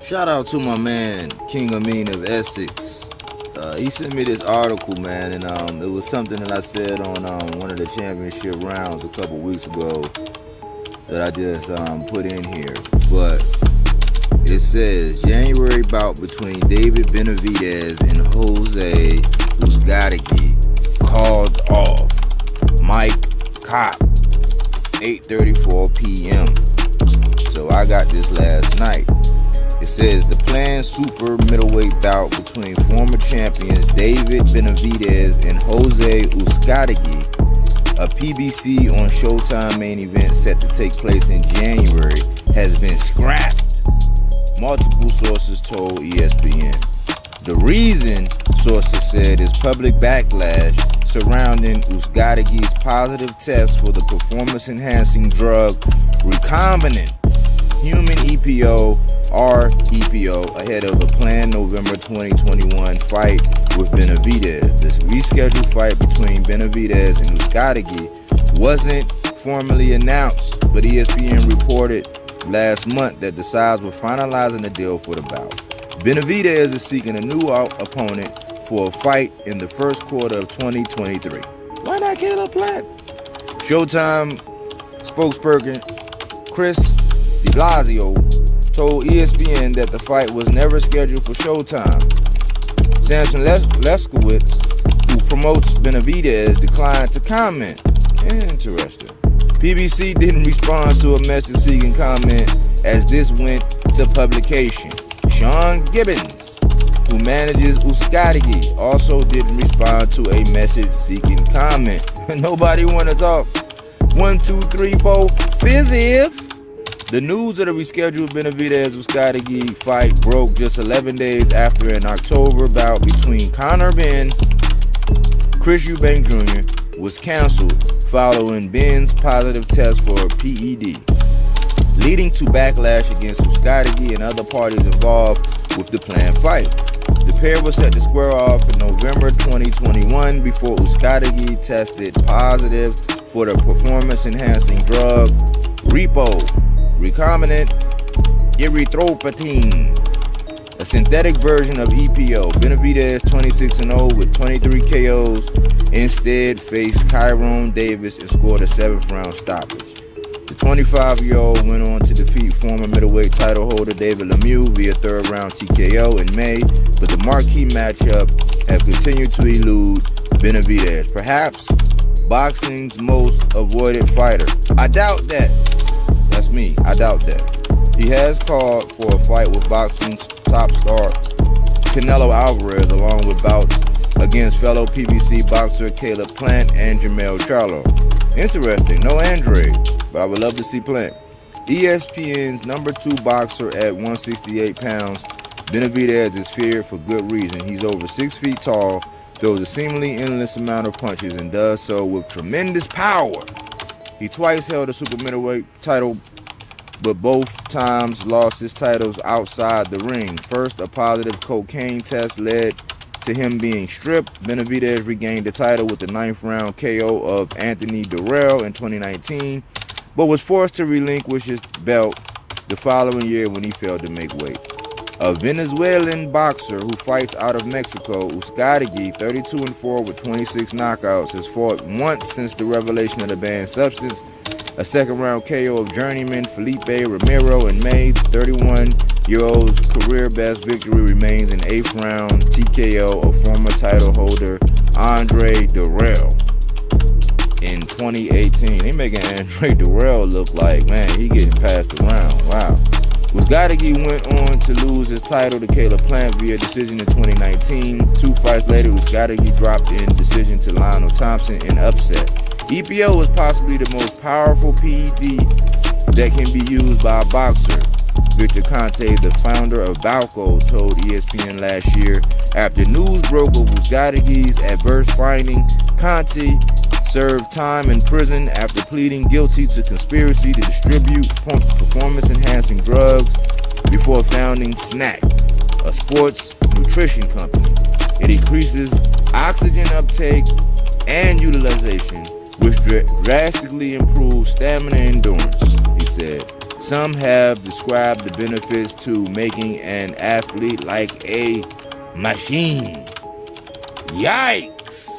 Shout out to my man, King Amin of Essex. He sent me this article, man, and it was something that I said on one of the championship rounds a couple weeks ago that I just put in here. But it says, January bout between David Benavidez and Jose Uzcategui called off. Mike Cop, 8:34 p.m. So I got this last night. It says the planned super middleweight bout between former champions David Benavidez and Jose Uzcategui, a PBC on Showtime main event set to take place in January, has been scrapped, multiple sources told ESPN. The reason, sources said, is public backlash surrounding Uzcategui's positive test for the performance-enhancing drug recombinant human EPO or EPO ahead of a planned November 2021 fight with Benavidez. This rescheduled fight between Benavidez and Uzcategui wasn't formally announced, but ESPN reported last month that the sides were finalizing a deal for the bout. Benavidez is seeking a new opponent for a fight in the first quarter of 2023. Why not Caleb Plant? Showtime spokesperson Chris de Blasio told ESPN that the fight was never scheduled for Showtime. Samson Lefkowitz, who promotes Benavidez, declined to comment. Interesting. PBC didn't respond to a message seeking comment as this went to publication. Sean Gibbons, who manages Uzcategui, also didn't respond to a message seeking comment. Nobody want to talk. 1, 2, 3, 4, fizziv. The news of the rescheduled Benavidez-Uzcategui fight broke just 11 days after an October bout between Conor Benn, Chris Eubank Jr. was canceled following Ben's positive test for PED, leading to backlash against Uzcategui and other parties involved with the planned fight. The pair was set to square off in November 2021 before Uzcategui tested positive for the performance-enhancing drug recombinant erythropoietin, a synthetic version of EPO. Benavidez, 26-0 with 23 KOs, instead faced Kyrone Davis and scored a 7th-round stoppage. The 25-year-old went on to defeat former middleweight title holder David Lemieux via 3rd-round TKO in May, but the marquee matchup have continued to elude Benavidez, perhaps boxing's most avoided fighter. I doubt that. That's me. I doubt that. He has called for a fight with boxing's top star Canelo Alvarez, along with bouts against fellow PBC boxer Caleb Plant and Jermell Charlo. Interesting. No Andre, but I would love to see Plant. ESPN's number 2 boxer at 168 pounds, Benavidez is feared for good reason. He's over 6 feet tall, throws a seemingly endless amount of punches, and does so with tremendous power. He twice held a super middleweight title, but both times lost his titles outside the ring. First, a positive cocaine test led to him being stripped. Benavidez regained the title with the 9th-round KO of Anthony Durrell in 2019, but was forced to relinquish his belt the following year when he failed to make weight. A Venezuelan boxer who fights out of Mexico, Uzcategui, 32-4 with 26 knockouts, has fought once since the revelation of the banned substance. A 2nd-round KO of journeyman Felipe Ramiro in May. The 31-year-old's career best victory remains an 8th-round TKO of former title holder Andre Durrell in 2018. They making Andre Durrell look like, man, he getting passed around. Wow. Uzcategui went on to lose his title to Caleb Plant via decision in 2019. 2 fights later, Uzcategui dropped in decision to Lionel Thompson in upset. EPO is possibly the most powerful PED that can be used by a boxer, Victor Conte, the founder of Boxeo, told ESPN last year. After news broke of Uzcategui's adverse finding, Conte served time in prison after pleading guilty to conspiracy to distribute performance-enhancing drugs before founding Snack, a sports nutrition company. It increases oxygen uptake and utilization, which drastically improves stamina and endurance, he said. Some have described the benefits to making an athlete like a machine. Yikes!